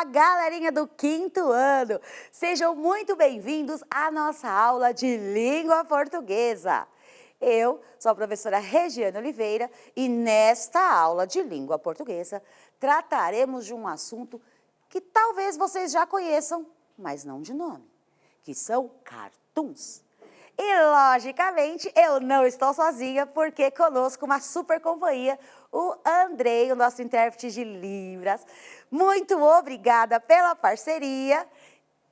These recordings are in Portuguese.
galerinha do quinto ano! Sejam muito bem-vindos à nossa aula de língua portuguesa. Eu sou a professora Regiane Oliveira e nesta aula de língua portuguesa trataremos de um assunto que talvez vocês já conheçam, mas não de nome, que são cartoons. E, logicamente, eu não estou sozinha, porque conosco uma super companhia, o Andrei, o nosso intérprete de Libras. Muito obrigada pela parceria.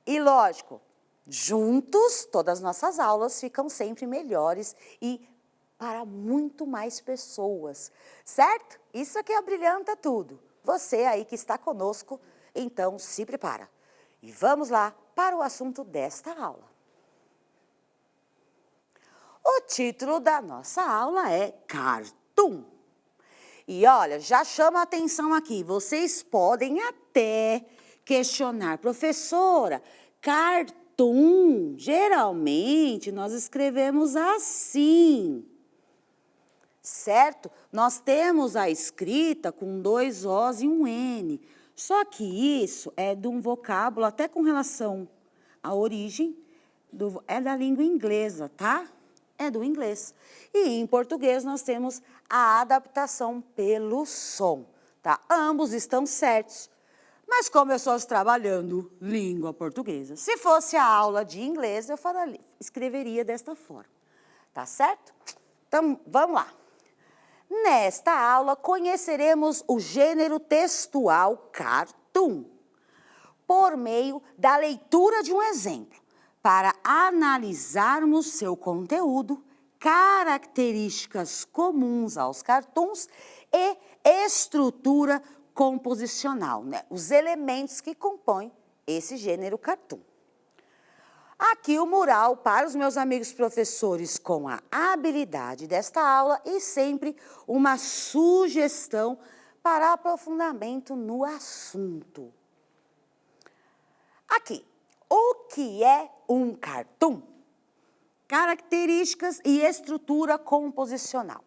E, lógico, juntos, todas as nossas aulas ficam sempre melhores e para muito mais pessoas, certo? Isso aqui abrilhanta tudo. Você aí que está conosco, então se prepara. E vamos lá para o assunto desta aula. O título da nossa aula é Cartoon. E olha, já chama a atenção aqui, vocês podem até questionar, professora, cartoon, geralmente nós escrevemos assim, certo? Nós temos a escrita com 2 Os e um N, só que isso é de um vocábulo, até com relação à origem, é da língua inglesa, tá? É do inglês. E em português nós temos a adaptação pelo som, tá? Ambos estão certos. Mas como eu estou trabalhando língua portuguesa, se fosse a aula de inglês, eu escreveria desta forma, tá certo? Então, vamos lá. Nesta aula, conheceremos o gênero textual cartoon, por meio da leitura de um exemplo, para analisarmos seu conteúdo, características comuns aos cartoons e estrutura composicional, né? Os elementos que compõem esse gênero cartoon. Aqui o mural para os meus amigos professores com a habilidade desta aula e sempre uma sugestão para aprofundamento no assunto. Aqui. O que é um cartoon? Características e estrutura composicional.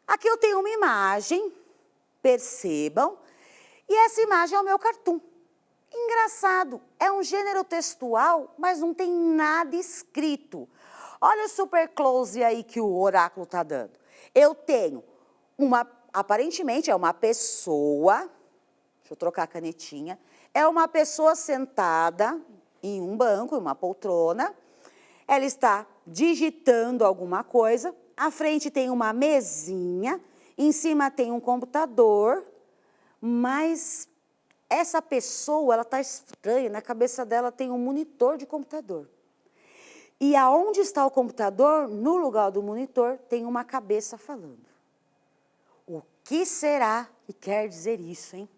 Aqui eu tenho uma imagem, percebam, e essa imagem é o meu cartoon. Engraçado, é um gênero textual, mas não tem nada escrito. Olha o super close aí que o oráculo está dando. Eu tenho aparentemente é uma pessoa, deixa eu trocar a canetinha, é uma pessoa sentada em um banco, em uma poltrona, ela está digitando alguma coisa, à frente tem uma mesinha, em cima tem um computador, mas essa pessoa, ela está estranha, na cabeça dela tem um monitor de computador. E aonde está o computador, no lugar do monitor, tem uma cabeça falando. O que será que quer dizer isso, hein?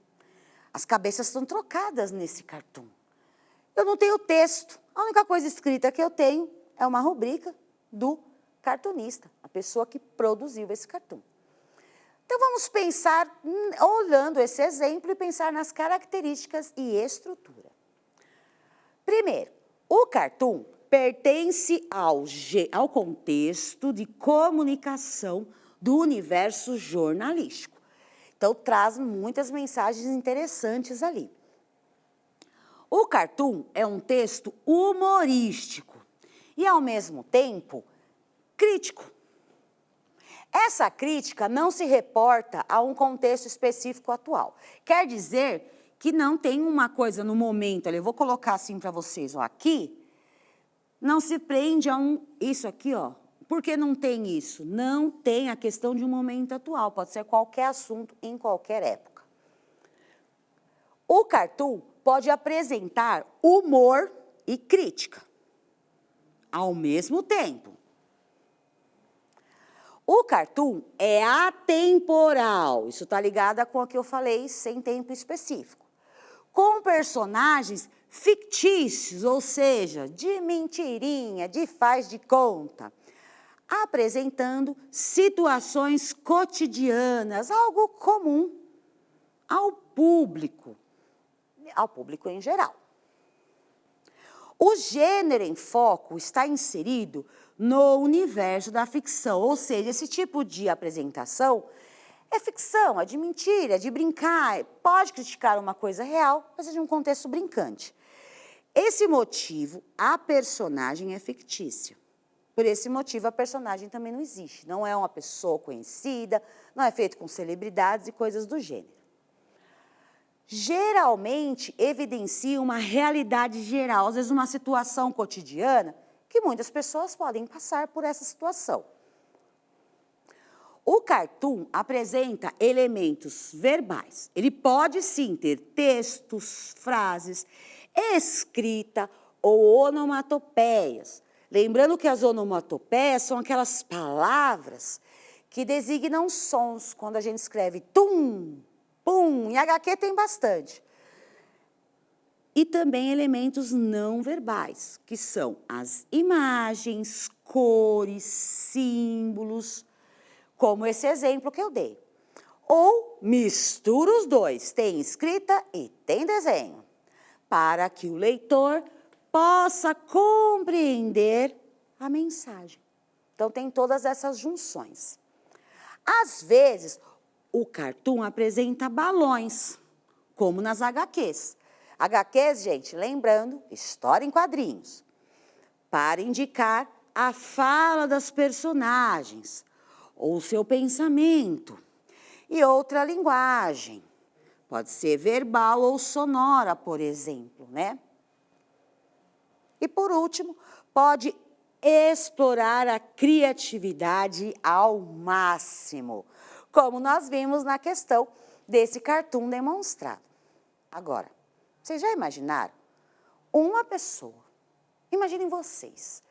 As cabeças estão trocadas nesse cartoon. Eu não tenho texto. A única coisa escrita que eu tenho é uma rubrica do cartunista, a pessoa que produziu esse cartoon. Então, vamos pensar, olhando esse exemplo, e pensar nas características e estrutura. Primeiro, o cartoon pertence ao contexto de comunicação do universo jornalístico. Então, traz muitas mensagens interessantes ali. O cartoon é um texto humorístico e, ao mesmo tempo, crítico. Essa crítica não se reporta a um contexto específico atual. Quer dizer que não tem uma coisa no momento, eu vou colocar assim para vocês, ó, aqui, não se prende a isso aqui, ó. Por que não tem isso? Não tem a questão de um momento atual, pode ser qualquer assunto em qualquer época. O cartoon pode apresentar humor e crítica ao mesmo tempo. O cartoon é atemporal, isso está ligado com o que eu falei, sem tempo específico. Com personagens fictícios, ou seja, de mentirinha, de faz de conta, apresentando situações cotidianas, algo comum ao público em geral. O gênero em foco está inserido no universo da ficção, ou seja, esse tipo de apresentação É ficção, é de mentira, é de brincar, pode criticar uma coisa real, mas é de um contexto brincante. Esse motivo, a personagem é fictícia. Por esse motivo, a personagem também não existe. Não é uma pessoa conhecida, não é feito com celebridades e coisas do gênero. Geralmente, evidencia uma realidade geral, às vezes uma situação cotidiana, que muitas pessoas podem passar por essa situação. O cartoon apresenta elementos verbais. Ele pode, sim, ter textos, frases, escrita ou onomatopeias. Lembrando que as onomatopeias são aquelas palavras que designam sons. Quando a gente escreve tum, pum, em HQ tem bastante. E também elementos não verbais, que são as imagens, cores, símbolos, como esse exemplo que eu dei. Ou mistura os dois, tem escrita e tem desenho, para que o leitor possa compreender a mensagem. Então, tem todas essas junções. Às vezes, o cartoon apresenta balões, como nas HQs. HQs, gente, lembrando, história em quadrinhos, para indicar a fala das personagens, ou seu pensamento, e outra linguagem. Pode ser verbal ou sonora, por exemplo, né? E por último, pode explorar a criatividade ao máximo, como nós vimos na questão desse cartoon demonstrado. Agora, vocês já imaginaram? Uma pessoa, imaginem vocês,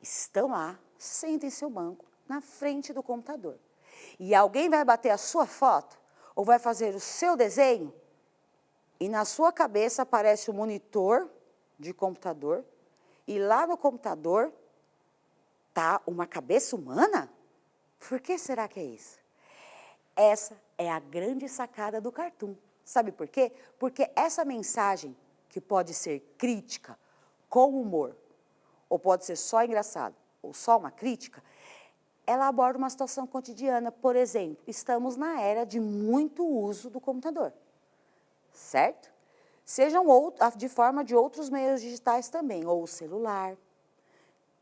estão lá, sentem em seu banco, na frente do computador. E alguém vai bater a sua foto ou vai fazer o seu desenho e na sua cabeça aparece o monitor de computador e lá no computador tá uma cabeça humana? Por que será que é isso? Essa é a grande sacada do cartoon. Sabe por quê? Porque essa mensagem, que pode ser crítica, com humor, ou pode ser só engraçado, ou só uma crítica, ela aborda uma situação cotidiana. Por exemplo, estamos na era de muito uso do computador, certo? Sejam de forma de outros meios digitais também, ou o celular,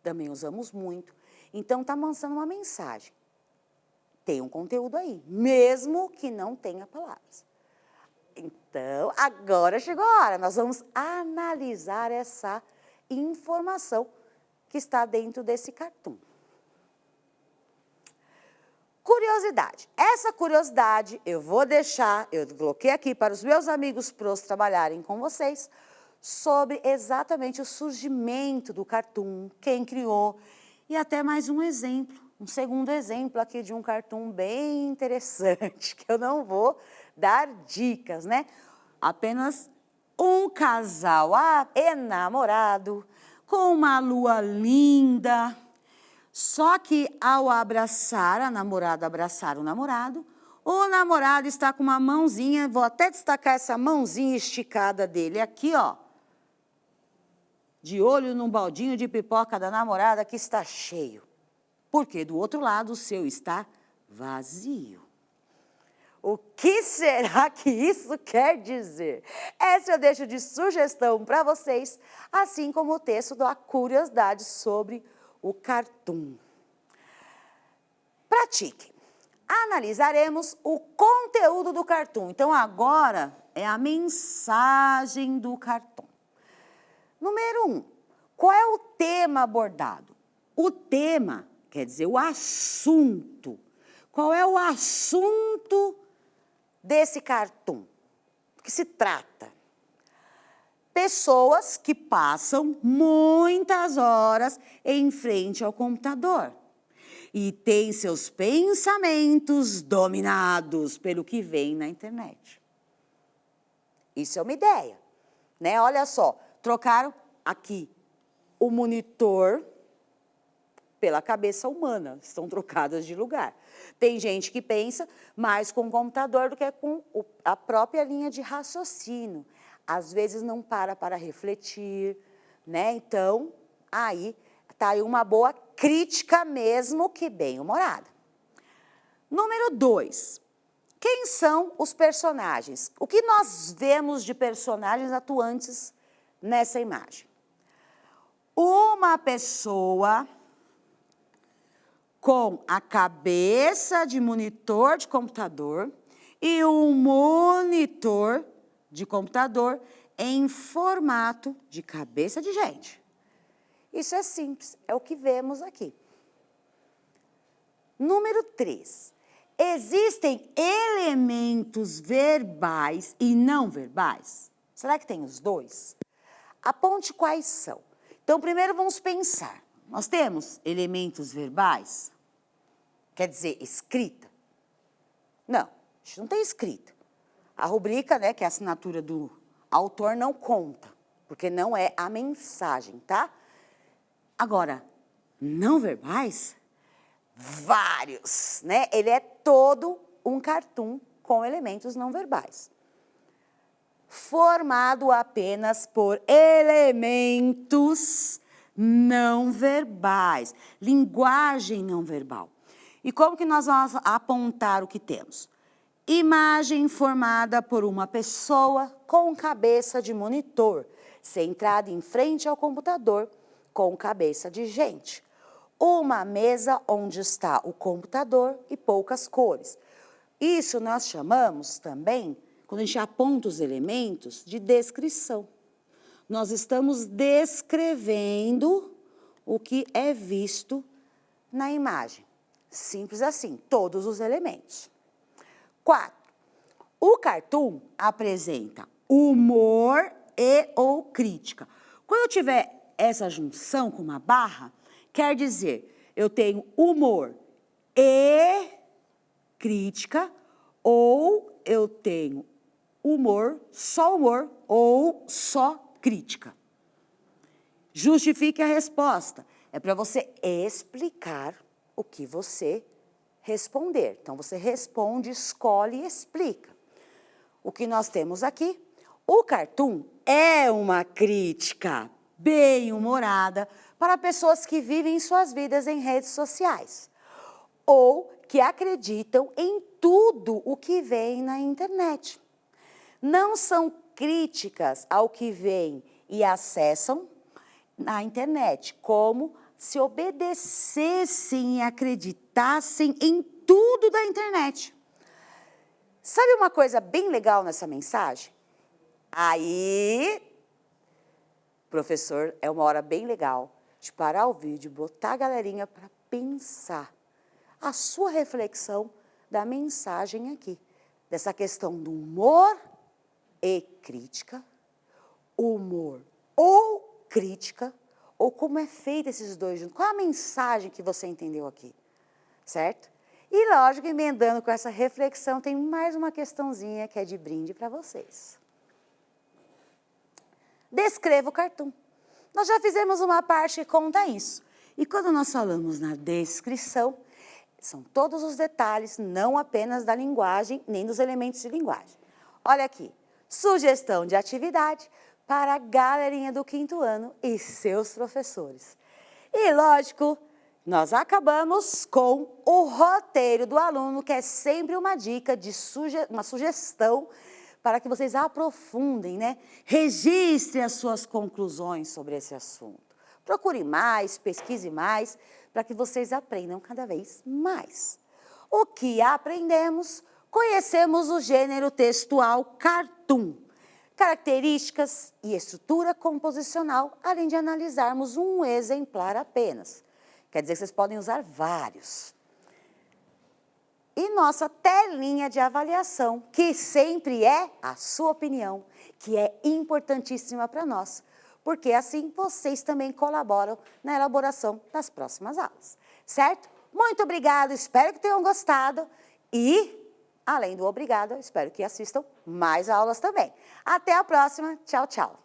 também usamos muito. Então, está lançando uma mensagem. Tem um conteúdo aí, mesmo que não tenha palavras. Então, agora chegou a hora, nós vamos analisar essa informação que está dentro desse cartoon. Curiosidade. Essa curiosidade eu vou deixar, eu coloquei aqui para os meus amigos pros trabalharem com vocês, sobre exatamente o surgimento do cartoon, quem criou, e até mais um exemplo, um segundo exemplo aqui de um cartoon bem interessante, que eu não vou dar dicas, né? Apenas um casal enamorado, com uma lua linda. Só que ao abraçar a namorada, abraçar o namorado está com uma mãozinha, vou até destacar essa mãozinha esticada dele aqui, ó. De olho num baldinho de pipoca da namorada que está cheio. Porque do outro lado o seu está vazio. O que será que isso quer dizer? Essa eu deixo de sugestão para vocês, assim como o texto da curiosidade sobre o cartoon. Pratique. Analisaremos o conteúdo do cartoon. Então, agora é a mensagem do cartoon. Número 1. Qual é o tema abordado? O tema quer dizer o assunto. Qual é o assunto desse cartoon? Do que se trata? Pessoas que passam muitas horas em frente ao computador e têm seus pensamentos dominados pelo que vem na internet. Isso é uma ideia, né? Olha só, trocaram aqui o monitor pela cabeça humana, estão trocadas de lugar. Tem gente que pensa mais com o computador do que com a própria linha de raciocínio. Às vezes não para refletir, né? Então, aí está aí uma boa crítica mesmo que bem-humorada. Número 2. Quem são os personagens? O que nós vemos de personagens atuantes nessa imagem? Uma pessoa com a cabeça de monitor de computador e um monitor de computador em formato de cabeça de gente. Isso é simples, é o que vemos aqui. Número 3. Existem elementos verbais e não verbais? Será que tem os dois? Aponte quais são. Então, primeiro vamos pensar. Nós temos elementos verbais? Quer dizer, escrita? Não, a gente não tem escrita. A rubrica, né, que é a assinatura do autor, não conta, porque não é a mensagem, tá? Agora, não verbais? Vários, né? Ele é todo um cartoon com elementos não verbais. Formado apenas por elementos não verbais, linguagem não verbal. E como que nós vamos apontar o que temos? Imagem formada por uma pessoa com cabeça de monitor, centrada em frente ao computador, com cabeça de gente. Uma mesa onde está o computador e poucas cores. Isso nós chamamos também, quando a gente aponta os elementos, de descrição. Nós estamos descrevendo o que é visto na imagem. Simples assim, todos os elementos. 4. O cartoon apresenta humor e ou crítica. Quando eu tiver essa junção com uma barra, quer dizer, eu tenho humor e crítica, ou eu tenho humor ou só crítica. Justifique a resposta. É para você explicar o que você responder. Então, você responde, escolhe e explica. O que nós temos aqui? O cartoon é uma crítica bem-humorada para pessoas que vivem suas vidas em redes sociais ou que acreditam em tudo o que vem na internet. Não são críticas ao que vem e acessam na internet, como se obedecessem e acreditassem em tudo da internet. Sabe uma coisa bem legal nessa mensagem? Aí, professor, é uma hora bem legal de parar o vídeo, botar a galerinha para pensar a sua reflexão da mensagem aqui, dessa questão do humor e crítica, humor ou crítica, ou como é feito esses dois juntos, qual a mensagem que você entendeu aqui, certo? E lógico, emendando com essa reflexão, tem mais uma questãozinha que é de brinde para vocês. Descreva o cartoon. Nós já fizemos uma parte que conta isso. E quando nós falamos na descrição, são todos os detalhes, não apenas da linguagem, nem dos elementos de linguagem. Olha aqui, sugestão de atividade para a galerinha do 5º ano e seus professores. E lógico, nós acabamos com o roteiro do aluno, que é sempre uma dica, uma sugestão para que vocês aprofundem, né? Registre as suas conclusões sobre esse assunto. Procure mais, pesquise mais, para que vocês aprendam cada vez mais. O que aprendemos? Conhecemos o gênero textual cartoon, características e estrutura composicional, além de analisarmos um exemplar apenas. Quer dizer que vocês podem usar vários. E nossa telinha de avaliação, que sempre é a sua opinião, que é importantíssima para nós, porque assim vocês também colaboram na elaboração das próximas aulas, certo? Muito obrigada, espero que tenham gostado e, além do obrigado, espero que assistam mais aulas também. Até a próxima, tchau, tchau!